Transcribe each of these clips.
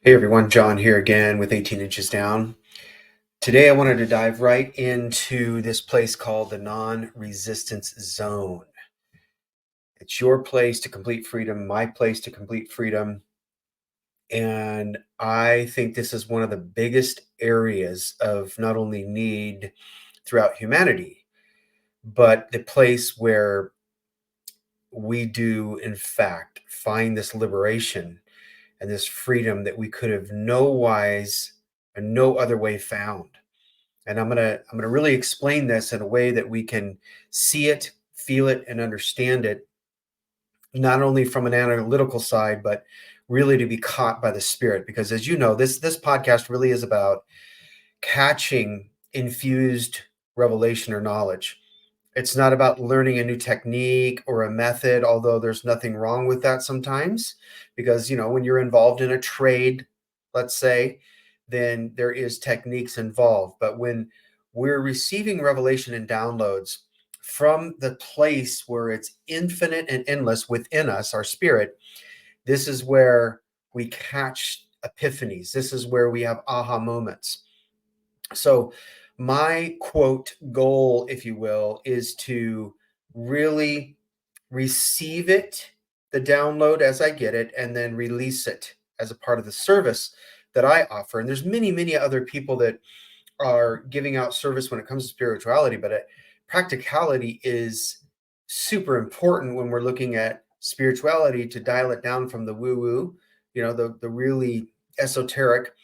Hey everyone, John here again with 18 Inches Down. Today I wanted to dive right into this place called the non-resistance zone. It's your place to complete freedom, my place to complete freedom. And I think this is one of the biggest areas of not only need throughout humanity, but the place where we do, in fact, find this liberation and this freedom that we could have no wise and no other way found. And I'm gonna really explain this in a way that we can see it, feel it, and understand it, not only from an analytical side, but really to be caught by the spirit. Because as you know, this podcast really is about catching infused revelation or knowledge. It's not about learning a new technique or a method, although there's nothing wrong with that sometimes, because when you're involved in a trade, let's say, then there is techniques involved. But when we're receiving revelation and downloads from the place where it's infinite and endless within us, our spirit, this is where we catch epiphanies. This is where we have aha moments. So, my quote goal, if you will, is to really receive it, the download as I get it, and then release it as a part of the service that I offer. And there's many, many other people that are giving out service when it comes to spirituality, but practicality is super important when we're looking at spirituality to dial it down from the woo woo, the really esoteric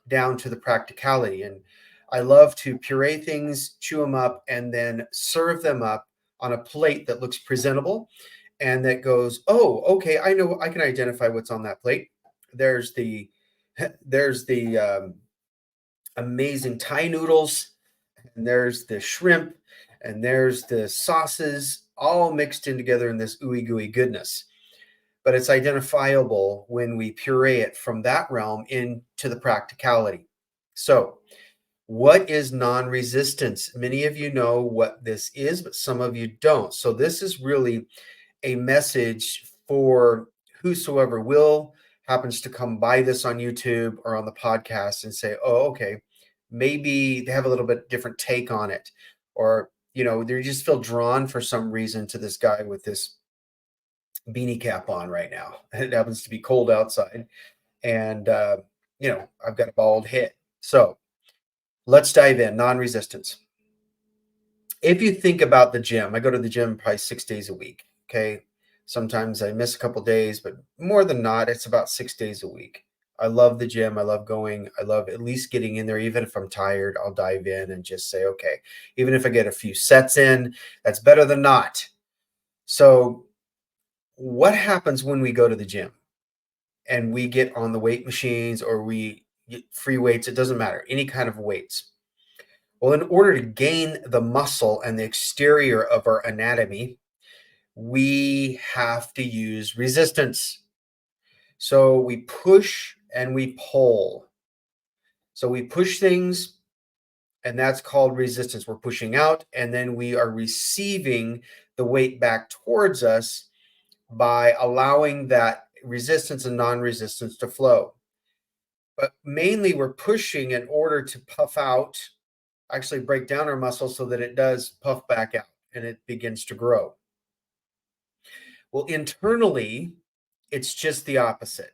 down to the practicality. And I love to puree things, chew them up, and then serve them up on a plate that looks presentable and that goes, oh, okay, I know, I can identify what's on that plate. There's the there's the amazing Thai noodles, and there's the shrimp, and there's the sauces, all mixed in together in this ooey gooey goodness. But it's identifiable when we puree it from that realm into the practicality. So, what is non-resistance? Many of you know what this is, but some of you don't. So, this is really a message for whosoever will happens to come by this on YouTube or on the podcast and say, oh, okay, maybe they have a little bit different take on it. Or, they just feel drawn for some reason to this guy with this beanie cap on right now. It happens to be cold outside. And, I've got a bald head. So let's dive in non resistance. If you think about the gym, I go to the gym probably 6 days a week. Okay. Sometimes I miss a couple days, but more than not, it's about 6 days a week. I love the gym. I love going. I love at least getting in there. Even if I'm tired, I'll dive in and just say, okay, even if I get a few sets in, that's better than not. So, what happens when we go to the gym and we get on the weight machines or we get free weights? It doesn't matter, any kind of weights. Well, in order to gain the muscle and the exterior of our anatomy, we have to use resistance. So we push and we pull. So we push things, and that's called resistance. We're pushing out, and then we are receiving the weight back towards us by allowing that resistance and non resistance to flow. But mainly, we're pushing in order to puff out, actually break down our muscle so that it does puff back out and it begins to grow. Well, internally, it's just the opposite.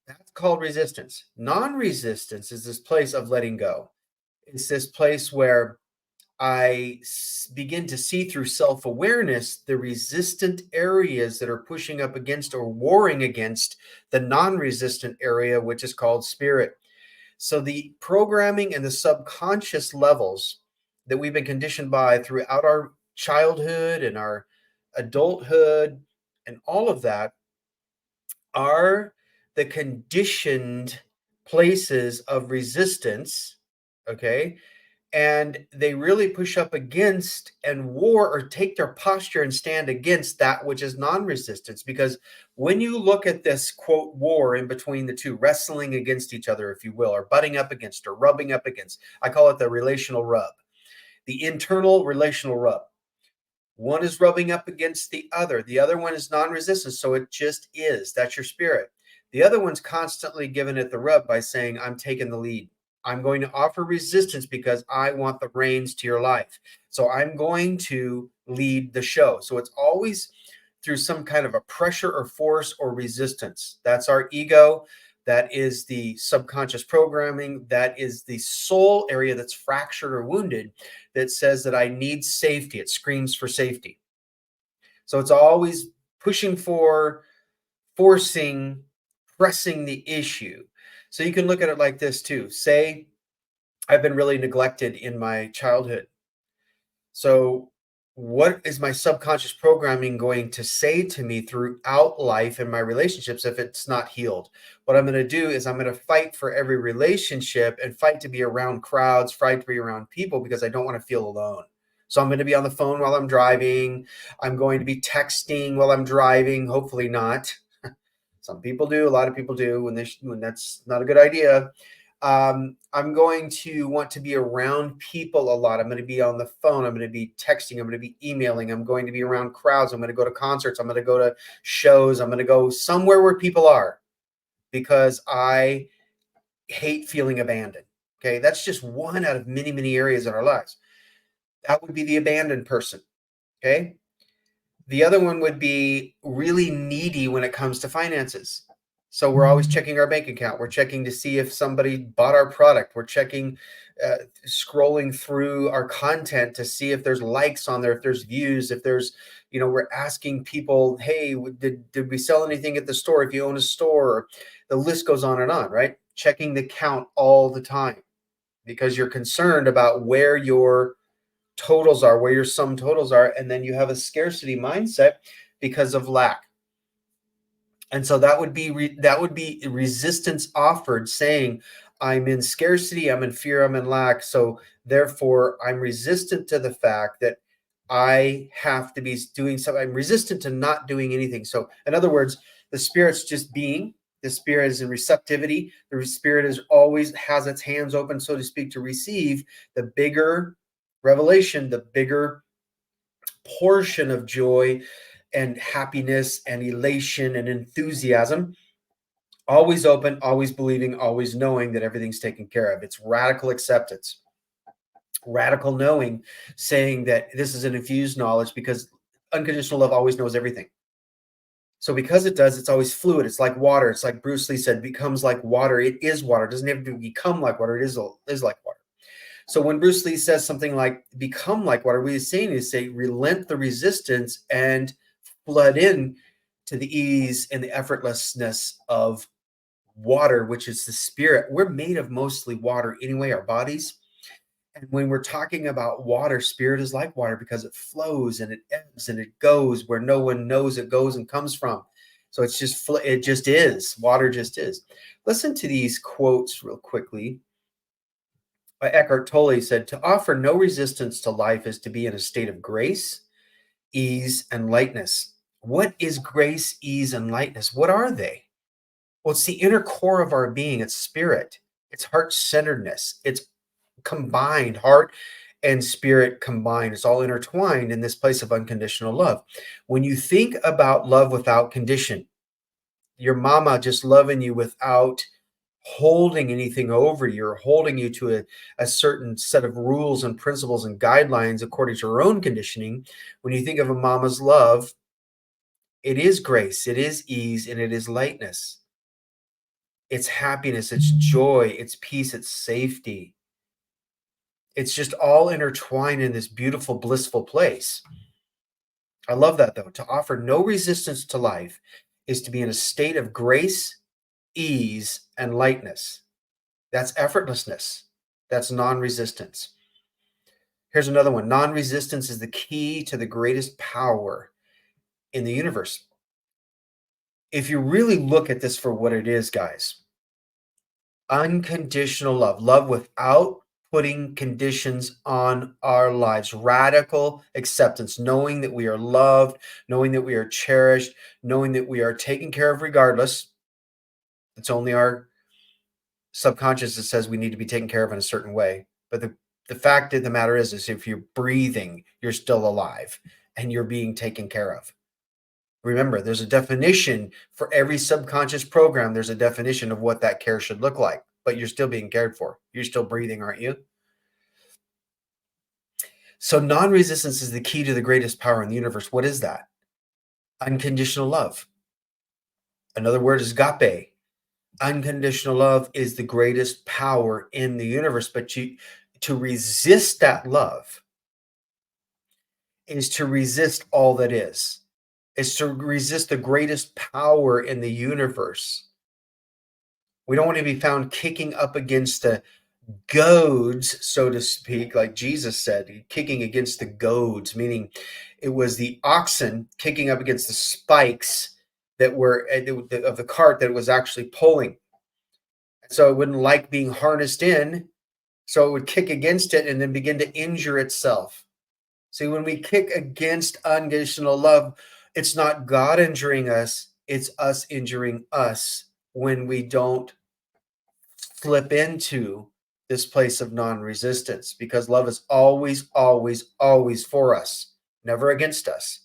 That's called resistance. Non resistance is this place of letting go. It's this place where I begin to see through self awareness the resistant areas that are pushing up against or warring against the non resistant area, which is called spirit. So the programming and the subconscious levels that we've been conditioned by throughout our childhood and our adulthood and all of that are the conditioned places of resistance, okay? And they really push up against and war or take their posture and stand against that which is non-resistance. Because when you look at this quote war in between the two, wrestling against each other, if you will, or butting up against or rubbing up against, I call it the relational rub, the internal relational rub. One is rubbing up against the other one is non-resistant, so it just is. That's your spirit. The other one's constantly giving it the rub by saying, I'm taking the lead. I'm going to offer resistance because I want the reins to your life. So I'm going to lead the show. So it's always through some kind of a pressure or force or resistance. That's our ego. That is the subconscious programming. That is the soul area that's fractured or wounded that says that I need safety. It screams for safety. So it's always pushing for, forcing, pressing the issue. So you can look at it like this too. Say I've been really neglected in my childhood. So, what is my subconscious programming going to say to me throughout life and my relationships if it's not healed? What I'm going to do is I'm going to fight for every relationship and fight to be around crowds, fight to be around people because I don't want to feel alone. So, I'm going to be on the phone while I'm driving. I'm going to be texting while I'm driving. Hopefully, not. Some people do. A lot of people do when that's not a good idea. I'm going to want to be around people a lot. I'm going to be on the phone. I'm going to be texting. I'm going to be emailing. I'm going to be around crowds. I'm going to go to concerts. I'm going to go to shows. I'm going to go somewhere where people are because I hate feeling abandoned. Okay. That's just one out of many, many areas in our lives. That would be the abandoned person. Okay. The other one would be really needy when it comes to finances. So we're always checking our bank account. We're checking to see if somebody bought our product. We're checking, scrolling through our content to see if there's likes on there, if there's views, if there's, we're asking people, hey, did we sell anything at the store? If you own a store, the list goes on, right? Checking the count all the time because you're concerned about where your totals are, where your sum totals are, and then you have a scarcity mindset because of lack. And so that would be resistance offered, saying, I'm in scarcity, I'm in fear, I'm in lack. So therefore, I'm resistant to the fact that I have to be doing something. I'm resistant to not doing anything. So in other words, the spirit's just being. The spirit is in receptivity. The spirit is always has its hands open, so to speak, to receive the bigger revelation, the bigger portion of joy and happiness and elation and enthusiasm. Always open, always believing, always knowing that everything's taken care of. It's radical acceptance, radical knowing, saying that this is an infused knowledge because unconditional love always knows everything. So because it does, it's always fluid. It's like water. It's like Bruce Lee said, becomes like water. It is water. It doesn't have to become like water. It is like water. So when Bruce Lee says something like become like water, what he's saying is say relent the resistance and flood in to the ease and the effortlessness of water, which is the spirit. We're made of mostly water anyway, our bodies. And when we're talking about water, spirit is like water because it flows and it ebbs and it goes where no one knows it goes and comes from. So it just is. Water just is. Listen to these quotes real quickly. Eckhart Tolle said, to offer no resistance to life is to be in a state of grace, ease, and lightness. What is grace, ease, and lightness? What are they? Well, it's the inner core of our being. It's spirit. It's heart-centeredness. It's combined, heart and spirit combined. It's all intertwined in this place of unconditional love. When you think about love without condition, your mama just loving you without holding anything over you or holding you to a certain set of rules and principles and guidelines according to her own conditioning. When you think of a mama's love, it is grace, it is ease, and it is lightness. It's happiness, it's joy, it's peace, it's safety. It's just all intertwined in this beautiful, blissful place. I love that though. To offer no resistance to life is to be in a state of grace, ease, and lightness. That's effortlessness. That's non-resistance. Here's another one. Non-resistance is the key to the greatest power in the universe. If you really look at this for what it is, guys, unconditional love, love without putting conditions on our lives, radical acceptance, knowing that we are loved, knowing that we are cherished, knowing that we are taken care of regardless. It's only our subconscious that says we need to be taken care of in a certain way. But the fact of the matter is if you're breathing, you're still alive and you're being taken care of. Remember, there's a definition for every subconscious program. There's a definition of what that care should look like, but you're still being cared for. You're still breathing, aren't you? So non-resistance is the key to the greatest power in the universe. What is that? Unconditional love. Another word is agape. Unconditional love is the greatest power in the universe, but to resist that love is to resist all that is to resist the greatest power in the universe. We don't want to be found kicking up against the goads, so to speak, like Jesus said, kicking against the goads, meaning it was the oxen kicking up against the spikes that were of the cart that was actually pulling. So it wouldn't like being harnessed in, so it would kick against it and then begin to injure itself. See, when we kick against unconditional love, it's not God injuring us, it's us injuring us when we don't slip into this place of non-resistance, because love is always, always, always for us, never against us.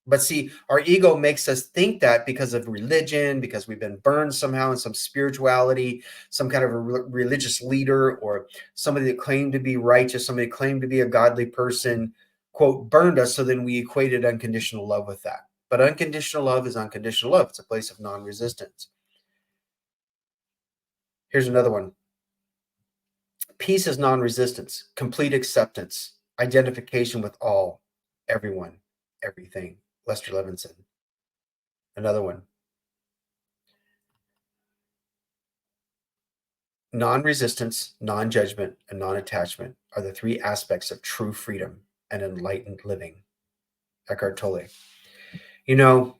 But see, our ego makes us think that because of religion, because we've been burned somehow in some spirituality, some kind of a religious leader or somebody that claimed to be righteous, somebody that claimed to be a godly person, quote, burned us. So then we equated unconditional love with that. But unconditional love is unconditional love. It's a place of non-resistance. Here's another one. Peace is non-resistance, complete acceptance, identification with all, everyone, everything. Lester Levinson. Another one. Non-resistance, non-judgment, and non-attachment are the three aspects of true freedom and enlightened living. Eckhart Tolle. You know,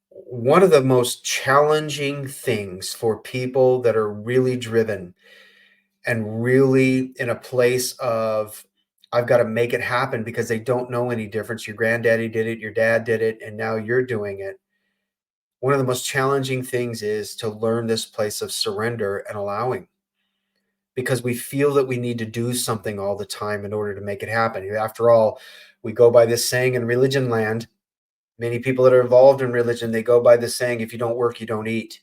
one of the most challenging things for people that are really driven and really in a place of, I've got to make it happen because they don't know any difference. Your granddaddy did it, your dad did it, and now you're doing it. One of the most challenging things is to learn this place of surrender and allowing, because we feel that we need to do something all the time in order to make it happen. After all, we go by this saying in religion land. Many people that are involved in religion, they go by this saying, if you don't work, you don't eat.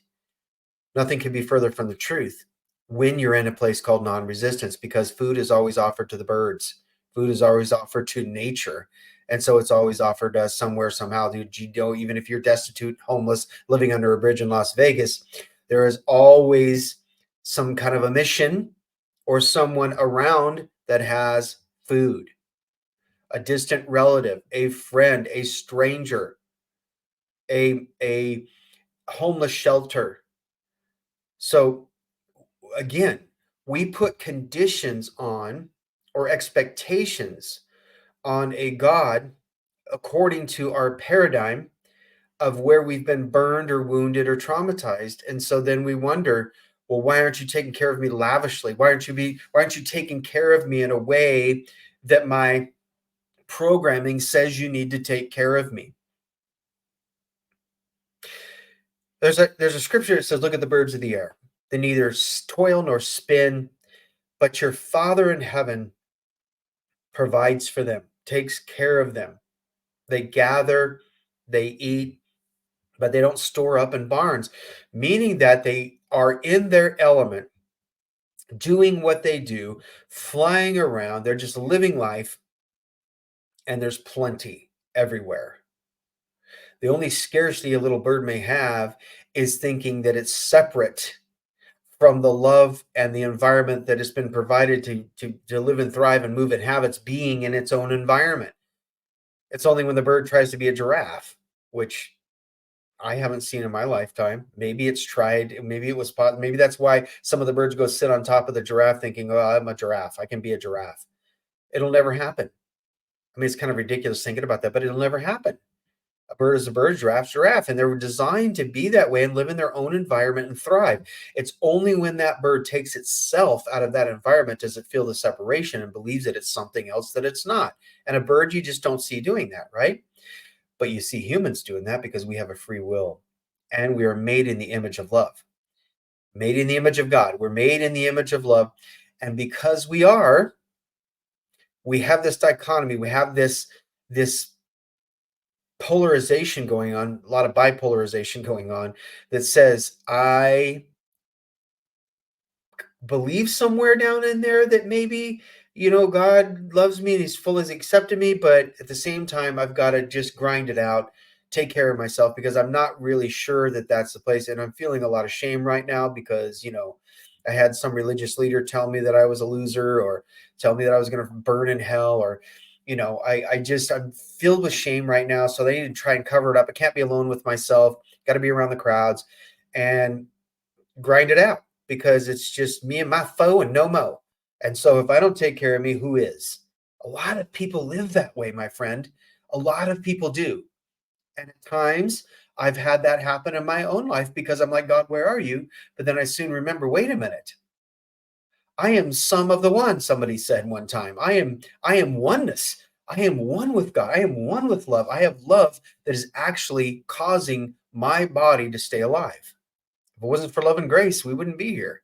Nothing can be further from the truth when you're in a place called non-resistance, because food is always offered to the birds. Food is always offered to nature. And so it's always offered to us somewhere, somehow. You know, even if you're destitute, homeless, living under a bridge in Las Vegas, there is always some kind of a mission or someone around that has food. A distant relative, a friend, a stranger, a homeless shelter. So again, we put conditions on or expectations on a God according to our paradigm of where we've been burned or wounded or traumatized. And so then we wonder, well, why aren't you taking care of me lavishly? Why aren't you taking care of me in a way that my programming says you need to take care of me? There's a scripture that says, look at the birds of the air. They neither toil nor spin, but your Father in heaven provides for them, takes care of them. They gather, they eat, but they don't store up in barns, meaning that they are in their element, doing what they do, flying around. They're just living life, and there's plenty everywhere. The only scarcity a little bird may have is thinking that it's separate from the love and the environment that has been provided to live and thrive and move and have its being in its own environment. It's only when the bird tries to be a giraffe, which I haven't seen in my lifetime. Maybe it's tried. Maybe it was. Maybe that's why some of the birds go sit on top of the giraffe, thinking, "Oh, I'm a giraffe. I can be a giraffe." It'll never happen. I mean, it's kind of ridiculous thinking about that, but it'll never happen. A bird is a bird, giraffe's giraffe, and they were designed to be that way and live in their own environment and thrive. It's only when that bird takes itself out of that environment does it feel the separation and believes that it's something else that it's not. And a bird, you just don't see doing that, right? But you see humans doing that because we have a free will and we are made in the image of love, made in the image of God. We're made in the image of love. And because we have this dichotomy, we have this polarization going on, a lot of bipolarization going on that says, I believe somewhere down in there that maybe, God loves me and he's fully accepted me, but at the same time, I've got to just grind it out, take care of myself because I'm not really sure that that's the place. And I'm feeling a lot of shame right now because, I had some religious leader tell me that I was a loser or tell me that I was going to burn in hell or, I'm filled with shame right now. So they need to try and cover it up. I can't be alone with myself. Got to be around the crowds. And grind it out because it's just me and my foe and no mo. And so if I don't take care of me, who is? A lot of people live that way, my friend. A lot of people do. And at times I've had that happen in my own life because I'm like, God, where are you? But then I soon remember, wait a minute. I am some of the one, somebody said one time. I am oneness. I am one with God. I am one with love. I have love that is actually causing my body to stay alive. If it wasn't for love and grace, we wouldn't be here.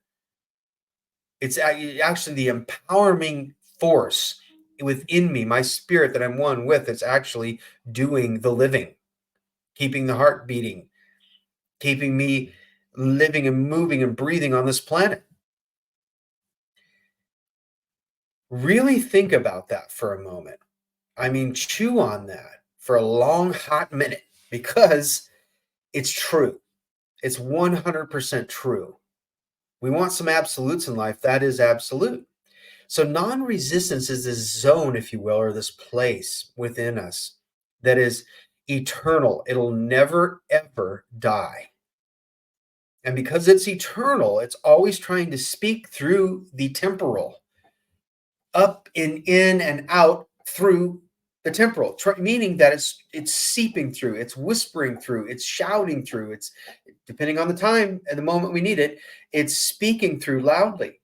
It's actually the empowering force within me, my spirit that I'm one with, it's actually doing the living, keeping the heart beating, keeping me living and moving and breathing on this planet. Really think about that for a moment. I mean, chew on that for a long, hot minute because it's true. It's 100% true. We want some absolutes in life. That is absolute. So non-resistance is this zone, if you will, or this place within us that is eternal. It'll never, ever die. And because it's eternal, it's always trying to speak through the temporal, up and in and out through the temporal, meaning that it's seeping through, it's whispering through, it's shouting through, it's depending on the time and the moment we need it, it's speaking through loudly.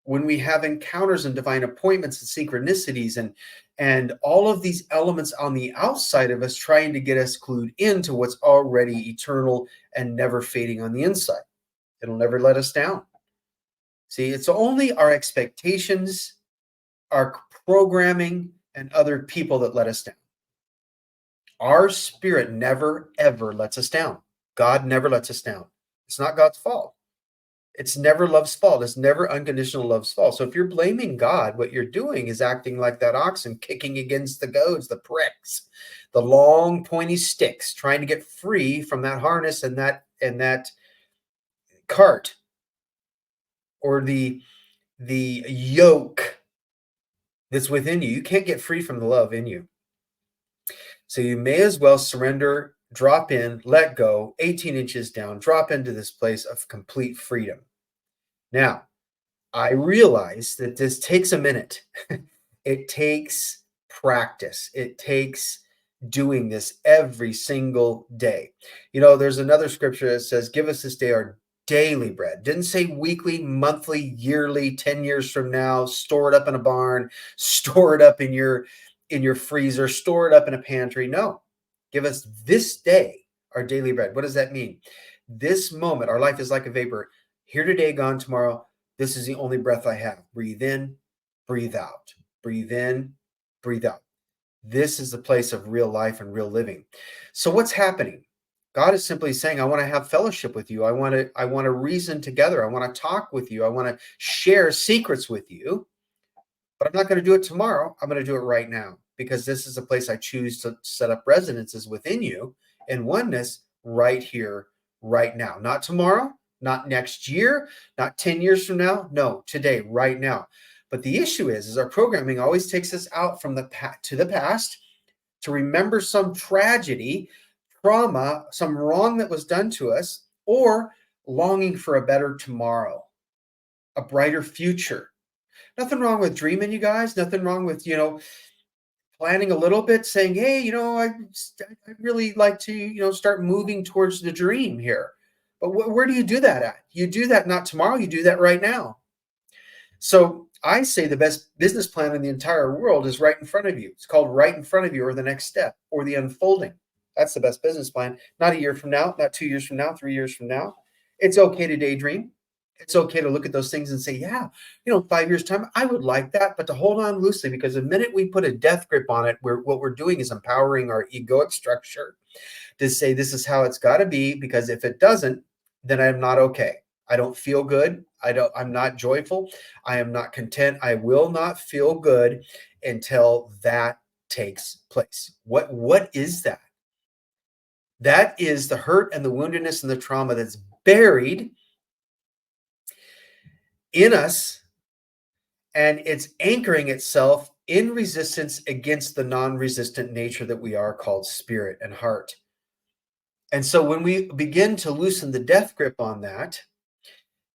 When we have encounters and divine appointments and synchronicities and all of these elements on the outside of us trying to get us clued into what's already eternal and never fading on the inside. It'll never let us down. See, it's only our expectations, our programming, and other people that let us down. Our spirit never, ever lets us down. God never lets us down. It's not God's fault. It's never love's fault. It's never unconditional love's fault. So if you're blaming God, what you're doing is acting like that oxen kicking against the goads, the pricks, the long pointy sticks, trying to get free from that harness and that cart or the yoke that's within you. You can't get free from the love in you. So you may as well surrender, drop in, let go, 18 inches down, drop into this place of complete freedom. Now, I realize that this takes a minute. It takes practice. It takes doing this every single day. There's another scripture that says, give us this day our daily bread. Didn't say weekly, monthly, yearly, 10 years from now, store it up in a barn, store it up in your freezer, store it up in a pantry. No, give us this day our daily bread. What does that mean? This moment, our life is like a vapor. Here today, gone tomorrow. This is the only breath I have. Breathe in, breathe out. Breathe in, breathe out. This is the place of real life and real living. So what's happening? God is simply saying, I want to have fellowship with you. I want to reason together. I want to talk with you. I want to share secrets with you. But I'm not going to do it tomorrow. I'm going to do it right now because this is a place I choose to set up residences within you in oneness right here, right now. Not tomorrow, not next year, not 10 years from now. No, today, right now. But the issue is our programming always takes us out from the to the past to remember some tragedy, trauma, some wrong that was done to us, or longing for a better tomorrow, a brighter future. Nothing wrong with dreaming, you guys. Nothing wrong with, planning a little bit, saying, hey, I'd really like to, start moving towards the dream here. But where do you do that at? You do that not tomorrow. You do that right now. So I say the best business plan in the entire world is right in front of you. It's called right in front of you or the next step or the unfolding. That's the best business plan. Not a year from now, not 2 years from now, 3 years from now. It's okay to daydream. It's okay to look at those things and say, yeah, 5 years time, I would like that, but to hold on loosely, because the minute we put a death grip on it, what we're doing is empowering our egoic structure to say this is how it's got to be, because if it doesn't, then I'm not okay. I don't feel good. I'm not joyful. I am not content. I will not feel good until that takes place. What is that? That is the hurt and the woundedness and the trauma that's buried in us, and it's anchoring itself in resistance against the non-resistant nature that we are, called spirit and heart. And so when we begin to loosen the death grip on that,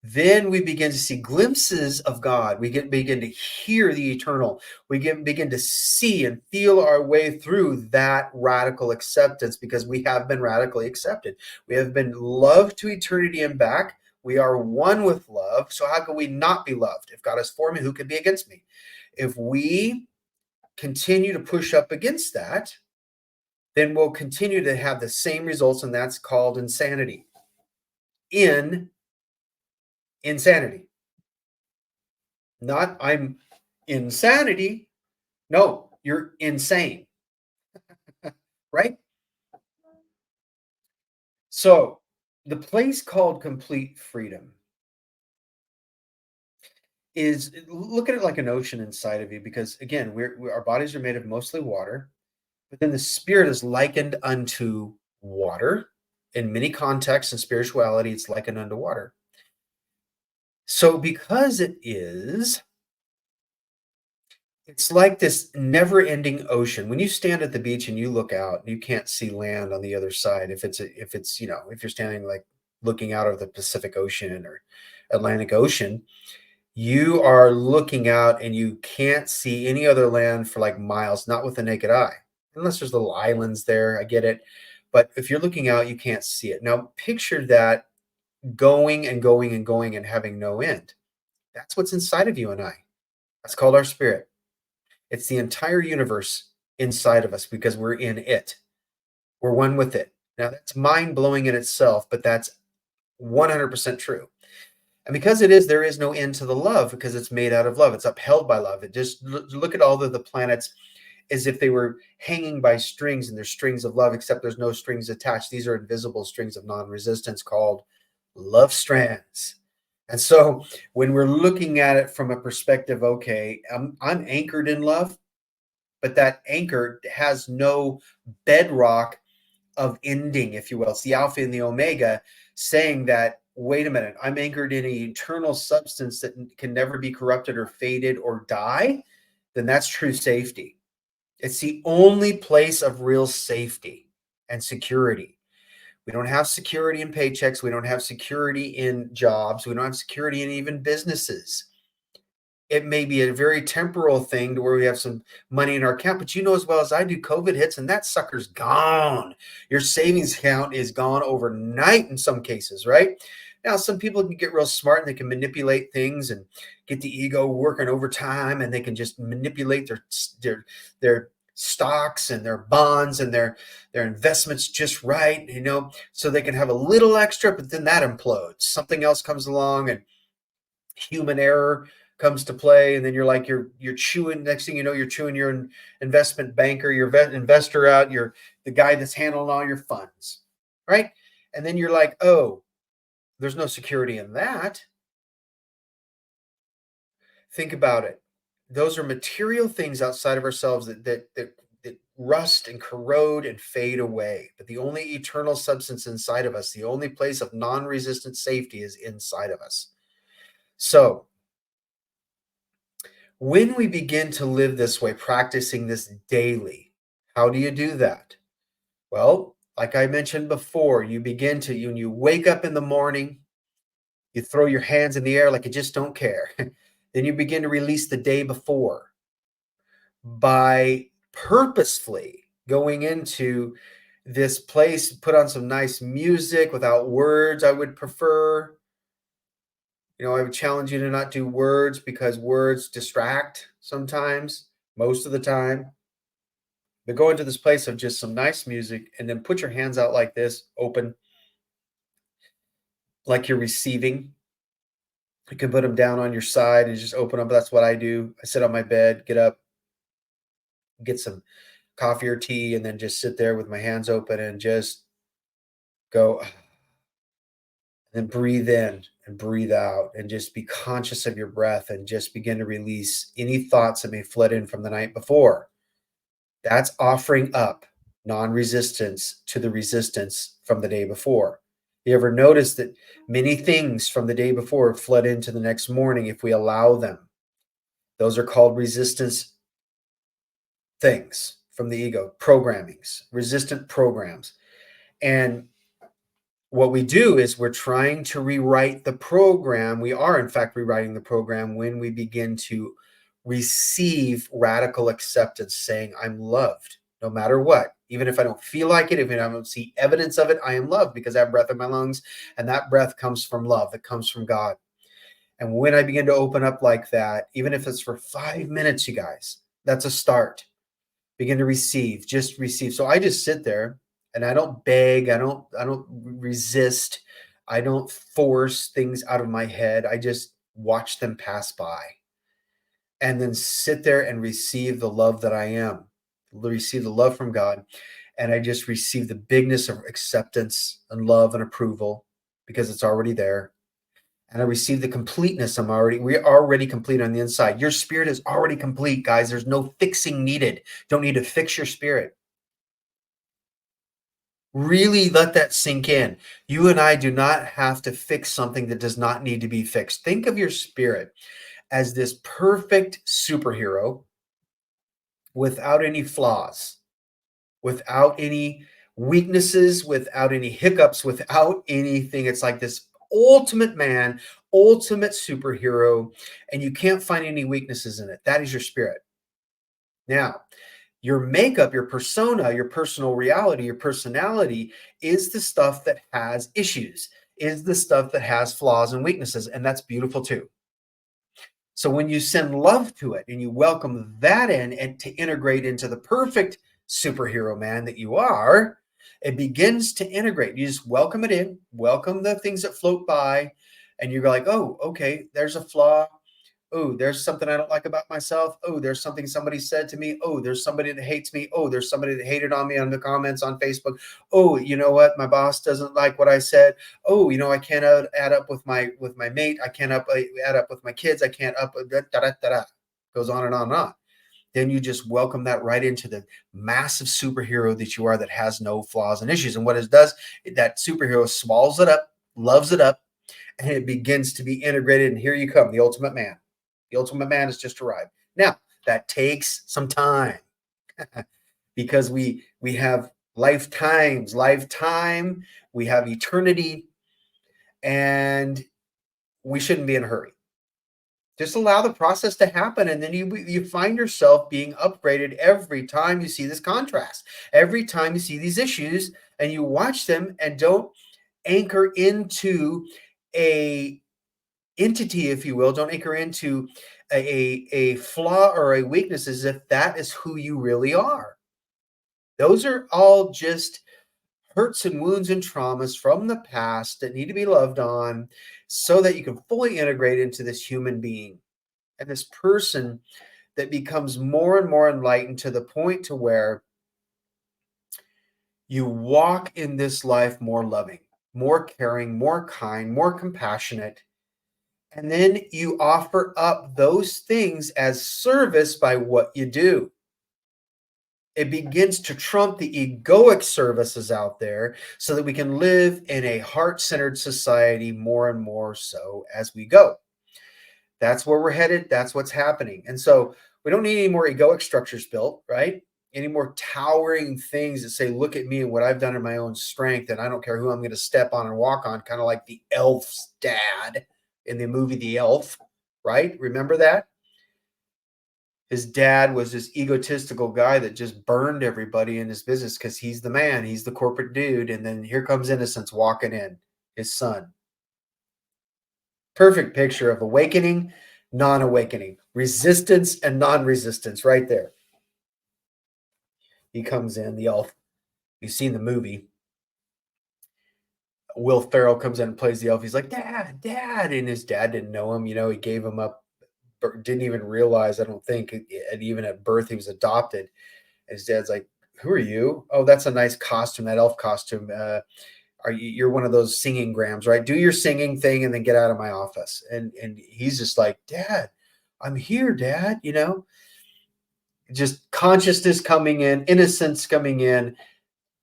then we begin to see glimpses of God. We begin to hear the eternal. Begin to see and feel our way through that radical acceptance, because we have been radically accepted. We have been loved to eternity and back. We are one with love. So how can we not be loved? If God is for me, who can be against me? If we continue to push up against that, then we'll continue to have the same results, and that's called insanity. Insanity. Not I'm insanity. No, you're insane, right? So, the place called complete freedom is, look at it like an ocean inside of you, because again, our bodies are made of mostly water, but then the spirit is likened unto water. In many contexts in spirituality, it's likened unto water. So, because it is, it's like this never-ending ocean. When you stand at the beach and you look out, you can't see land on the other side. If you're standing like looking out of the Pacific Ocean or Atlantic Ocean, you are looking out and you can't see any other land for like miles, not with the naked eye. Unless there's little islands there, I get it. But if you're looking out, you can't see it. Now, picture that going and going and going and having no end. That's what's inside of you and I. That's called our spirit. It's the entire universe inside of us, because we're in it. We're one with it. Now, that's mind blowing in itself, but that's 100% true. And because it is, there is no end to the love, because it's made out of love. It's upheld by love. It just look at all of the planets as if they were hanging by strings, and there's strings of love, except there's no strings attached. These are invisible strings of non-resistance called love strands. And so when we're looking at it from a perspective, okay, I'm anchored in love, but that anchor has no bedrock of ending, if you will. It's the alpha and the omega, saying that, wait a minute, I'm anchored in an eternal substance that can never be corrupted or faded or die. Then that's true safety. It's the only place of real safety and security. We don't have security in paychecks. We don't have security in jobs. We don't have security in even businesses. It may be a very temporal thing to where we have some money in our account, but you know as well as I do, COVID hits and that sucker's gone. Your savings account is gone overnight in some cases, right? Now, some people can get real smart and they can manipulate things and get the ego working overtime, and they can just manipulate their stocks and their bonds and their investments just right, so they can have a little extra, but then that implodes. Something else comes along and human error comes to play, and then you're chewing, next thing you know, you're chewing your investment banker, your investor out, you're the guy that's handling all your funds, right? And then you're like, oh, there's no security in that. Think about it. Those are material things outside of ourselves that rust and corrode and fade away, but the only eternal substance inside of us, the only place of non-resistant safety, is inside of us. So when we begin to live this way, practicing this daily, how do you do that? Well, like I mentioned before, when you wake up in the morning, you throw your hands in the air like you just don't care. Then you begin to release the day before by purposefully going into this place, put on some nice music without words, I would prefer. I would challenge you to not do words, because words distract sometimes, most of the time. But go into this place of just some nice music, and then put your hands out like this, open, like you're receiving. You can put them down on your side and just open them. That's what I do. I sit on my bed, get up, get some coffee or tea, and then just sit there with my hands open and just go, and then breathe in and breathe out and just be conscious of your breath and just begin to release any thoughts that may flood in from the night before. That's offering up non-resistance to the resistance from the day before. You ever notice that many things from the day before flood into the next morning if we allow them? Those are called resistance things from the ego, programmings, resistant programs. And what we do is we're trying to rewrite the program. We are, in fact, rewriting the program when we begin to receive radical acceptance, saying, I'm loved no matter what. Even if I don't feel like it, even if I don't see evidence of it, I am loved because I have breath in my lungs. And that breath comes from love, that comes from God. And when I begin to open up like that, even if it's for 5 minutes, you guys, that's a start. Begin to receive, just receive. So I just sit there and I don't beg, I don't resist, I don't force things out of my head. I just watch them pass by and then sit there and receive the love that I am, receive the love from God. And I just receive the bigness of acceptance and love and approval because it's already there. And I receive the completeness. We're already complete on the inside. Your spirit is already complete, guys. There's no fixing needed. Don't need to fix your spirit. Really let that sink in. You and I do not have to fix something that does not need to be fixed. Think of your spirit as this perfect superhero without any flaws, without any weaknesses, without any hiccups, without anything. It's like this ultimate man, ultimate superhero, and you can't find any weaknesses in it. That is your spirit. Now, your makeup, your persona, your personal reality, your personality is the stuff that has issues, is the stuff that has flaws and weaknesses, and that's beautiful too. So when you send love to it and you welcome that in and to integrate into the perfect superhero man that you are, it begins to integrate. You just welcome it in, welcome the things that float by, and you're like, oh, okay, there's a flaw. Oh, there's something I don't like about myself. Oh, there's something somebody said to me. Oh, there's somebody that hates me. Oh, there's somebody that hated on me on the comments on Facebook. Oh, you know what? My boss doesn't like what I said. Oh, I can't add up with my mate. I can't add up with my kids. I can't up da, da, da, da, da. Goes on and on and on. Then you just welcome that right into the massive superhero that you are that has no flaws and issues. And what it does, that superhero swallows it up, loves it up, and it begins to be integrated. And here you come, the ultimate man. The ultimate man has just arrived. Now, that takes some time because we have lifetime, we have eternity, and we shouldn't be in a hurry. Just allow the process to happen, and then you find yourself being upgraded every time you see this contrast, every time you see these issues, and you watch them and don't anchor into a entity, if you will. Don't anchor into a flaw or a weakness as if that is who you really are. Those are all just hurts and wounds and traumas from the past that need to be loved on so that you can fully integrate into this human being and this person that becomes more and more enlightened to the point to where you walk in this life more loving, more caring, more kind, more compassionate. And then you offer up those things as service by what you do. It begins to trump the egoic services out there so that we can live in a heart centered society more and more so as we go. That's where we're headed. That's what's happening. And so we don't need any more egoic structures built, right? Any more towering things that say, look at me and what I've done in my own strength. And I don't care who I'm going to step on and walk on, kind of like the elf's dad in the movie The Elf, right? Remember that? His dad was this egotistical guy that just burned everybody in his business because he's the man, he's the corporate dude. And then here comes Innocence walking in, his son. Perfect picture of awakening, non-awakening, resistance and non-resistance right there. He comes in, the elf. You've seen the movie. Will Ferrell comes in and plays the elf. He's like, "Dad, Dad," and his dad didn't know him. He gave him up, didn't even realize. I don't think, and even at birth, he was adopted. And his dad's like, "Who are you? Oh, that's a nice costume, that elf costume. You're one of those singing grams, right? Do your singing thing and then get out of my office." And he's just like, "Dad, I'm here, Dad." Just consciousness coming in, innocence coming in,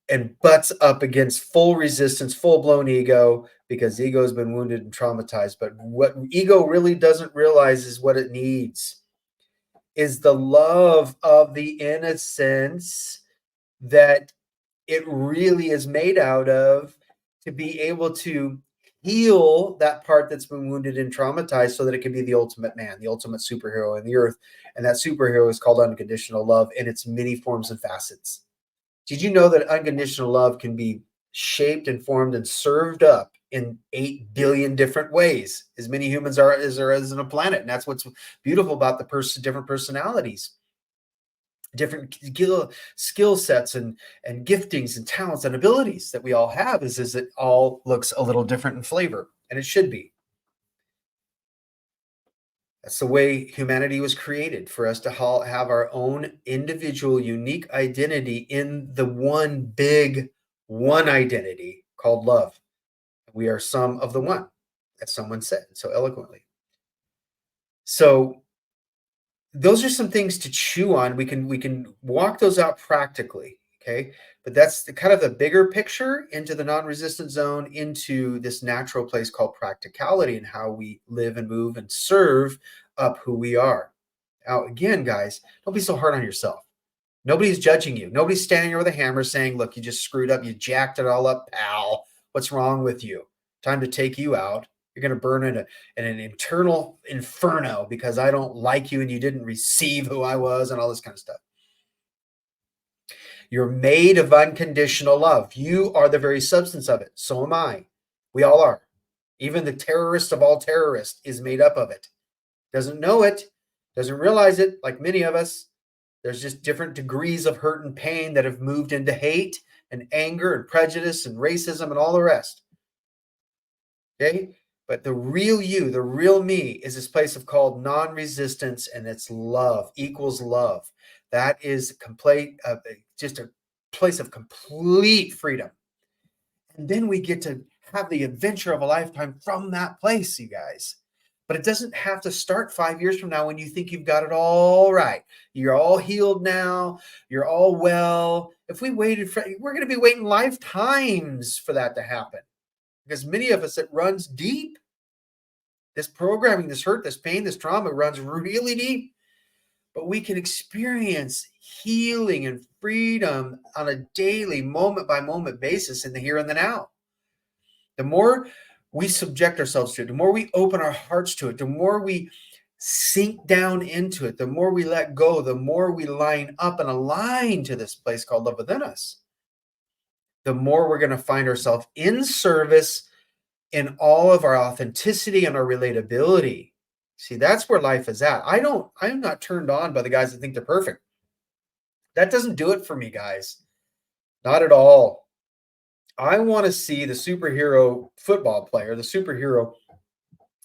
and butts up against full resistance, full blown ego, because ego has been wounded and traumatized. But what ego really doesn't realize is what it needs is the love of the innocence that it really is made out of, to be able to heal that part that's been wounded and traumatized so that it can be the ultimate man, the ultimate superhero in the earth. And that superhero is called unconditional love in its many forms and facets. Did you know that unconditional love can be shaped and formed and served up in 8 billion different ways? As many humans are as there is in a planet. And that's what's beautiful about the different personalities, different skill sets and giftings and talents and abilities that we all have, is it all looks a little different in flavor, and it should be. That's the way humanity was created, for us to have our own individual unique identity in the one big one identity called love. We are some of the one, as someone said so eloquently. So those are some things to chew on. We can walk those out practically, okay? But that's the kind of the bigger picture into the non-resistant zone, into this natural place called practicality, and how we live and move and serve up who we are. Now, again, guys, don't be so hard on yourself. Nobody's judging you. Nobody's standing there with a hammer saying, "Look, you just screwed up. You jacked it all up, pal. What's wrong with you? Time to take you out. You're going to burn in an internal inferno because I don't like you and you didn't receive who I was," and all this kind of stuff. You're made of unconditional love. You are the very substance of it. So am I. We all are. Even the terrorist of all terrorists is made up of it. Doesn't know it, doesn't realize it, like many of us. There's just different degrees of hurt and pain that have moved into hate and anger and prejudice and racism and all the rest. Okay? But the real you, the real me, is this place of called non-resistance, and it's love equals love. That is complete, just a place of complete freedom. And then we get to have the adventure of a lifetime from that place, you guys. But it doesn't have to start 5 years from now when you think you've got it all right. You're all healed now. You're all well. If we waited we're going to be waiting lifetimes for that to happen, because many of us, it runs deep. This programming, this hurt, this pain, this trauma runs really deep. But we can experience healing and freedom on a daily, moment by moment basis in the here and the now. The more we subject ourselves to it, the more we open our hearts to it, the more we sink down into it, the more we let go, the more we line up and align to this place called love within us, the more we're going to find ourselves in service in all of our authenticity and our relatability. See, that's where life is at. I'm not turned on by the guys that think they're perfect. That doesn't do it for me, guys. Not at all. I want to see the superhero football player, the superhero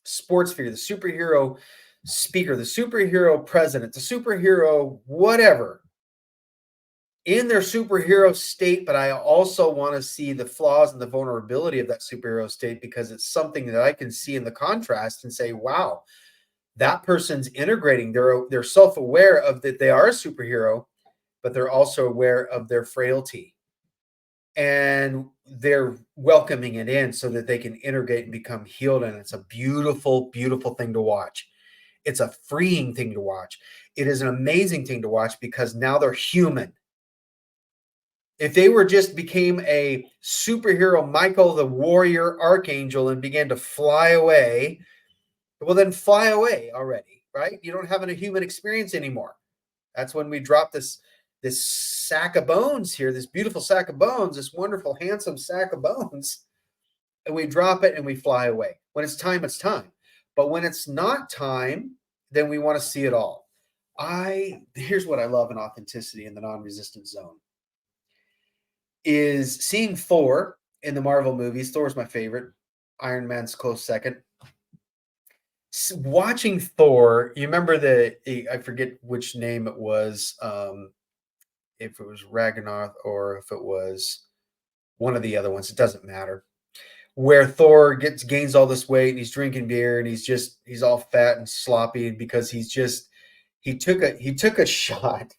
sports figure, the superhero speaker, the superhero president, the superhero whatever, in their superhero state. But I also want to see the flaws and the vulnerability of that superhero state, because it's something that I can see in the contrast and say, wow, that person's integrating. They're self-aware of that they are a superhero, but they're also aware of their frailty, and they're welcoming it in so that they can integrate and become healed. And it's a beautiful, beautiful thing to watch. It's a freeing thing to watch. It is an amazing thing to watch, because now they're human. If they were just became a superhero, Michael the warrior archangel, and began to fly away, well, then fly away already, right? You don't have a human experience anymore. That's when we drop this sack of bones here, this beautiful sack of bones, this wonderful, handsome sack of bones, and we drop it and we fly away. When it's time, it's time. But when it's not time, then we want to see it all. Here's what I love in authenticity in the non-resistant zone is seeing Thor in the Marvel movies. Thor's my favorite. Iron Man's close second. Watching Thor, you remember I forget which name it was, if it was Ragnarok or if it was one of the other ones. It doesn't matter. Where Thor gains all this weight and he's drinking beer and he's all fat and sloppy because he took a shot.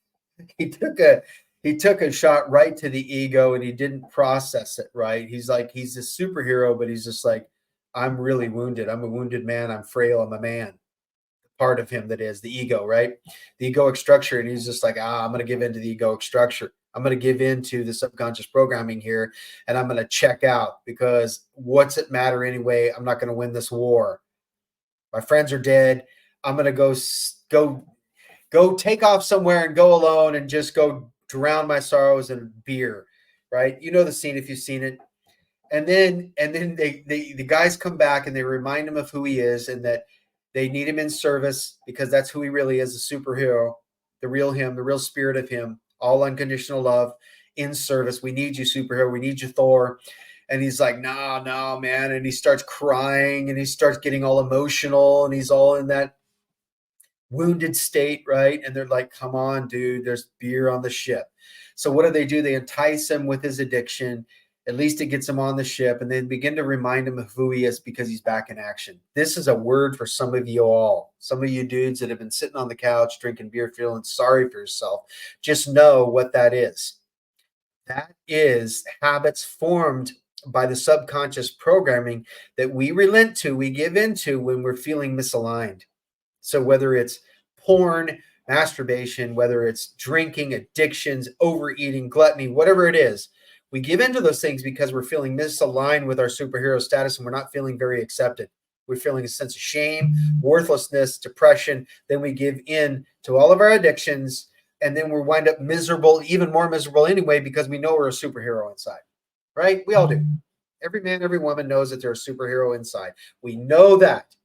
He took a he took a shot right to the ego and he didn't process it right. He's like he's a superhero, but he's just like, I'm really wounded. I'm a wounded man. I'm frail. I'm a man. Part of him that is the ego, right? The egoic structure. And he's just like, I'm going to give into the egoic structure. I'm going to give into the subconscious programming here and I'm going to check out because what's it matter anyway? I'm not going to win this war. My friends are dead. I'm going to go take off somewhere and go alone and just go drown my sorrows in beer, right? You know the scene if you've seen it. And then the guys come back and they remind him of who he is and that they need him in service because that's who he really is, a superhero, the real him, the real spirit of him, all unconditional love in service. We need you, superhero. We need you, Thor. And he's like, no, no, man. And he starts crying and he starts getting all emotional and he's all in that wounded state, right? And they're like, come on, dude, there's beer on the ship. So what do? They entice him with his addiction. At least it gets him on the ship and then begin to remind him of who he is because he's back in action. This is a word for some of you all, some of you dudes that have been sitting on the couch drinking beer, feeling sorry for yourself. Just know what that is. That is habits formed by the subconscious programming that we relent to, we give into when we're feeling misaligned. So whether it's porn, masturbation, whether it's drinking, addictions, overeating, gluttony, whatever it is, we give into those things because we're feeling misaligned with our superhero status and we're not feeling very accepted. We're feeling a sense of shame, worthlessness, depression. Then we give in to all of our addictions and then we wind up miserable, even more miserable anyway, because we know we're a superhero inside, right? We all do. Every man, every woman knows that they're a superhero inside. We know that.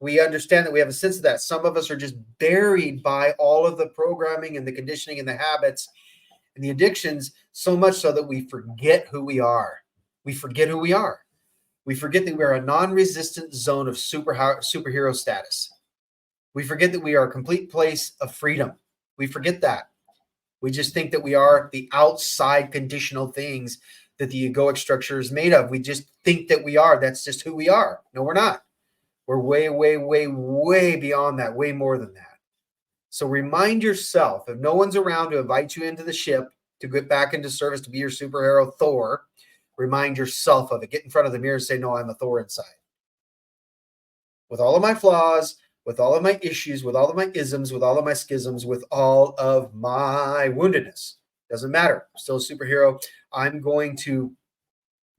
We understand that we have a sense of that. Some of us are just buried by all of the programming and the conditioning and the habits and the addictions so much so that we forget who we are. We forget who we are. We forget that we are a non-resistant zone of superhero status. We forget that we are a complete place of freedom. We forget that. We just think that we are the outside conditional things that the egoic structure is made of. We just think that we are. That's just who we are. No, we're not. We're way, way, way, way beyond that, way more than that. So remind yourself, if no one's around to invite you into the ship to get back into service to be your superhero, Thor, remind yourself of it. Get in front of the mirror and say, no, I'm a Thor inside. With all of my flaws, with all of my issues, with all of my isms, with all of my schisms, with all of my woundedness. Doesn't matter. I'm still a superhero. I'm going to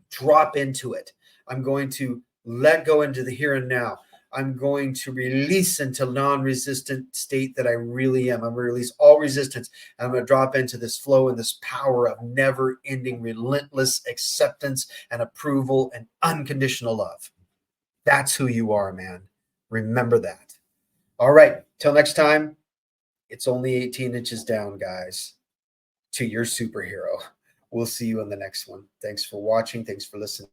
drop into it. I'm going to let go into the here and now. I'm going to release into non-resistant state that I really am. I'm going to release all resistance. And I'm going to drop into this flow and this power of never-ending, relentless acceptance and approval and unconditional love. That's who you are, man. Remember that. All right. Till next time, it's only 18 inches down, guys, to your superhero. We'll see you in the next one. Thanks for watching. Thanks for listening.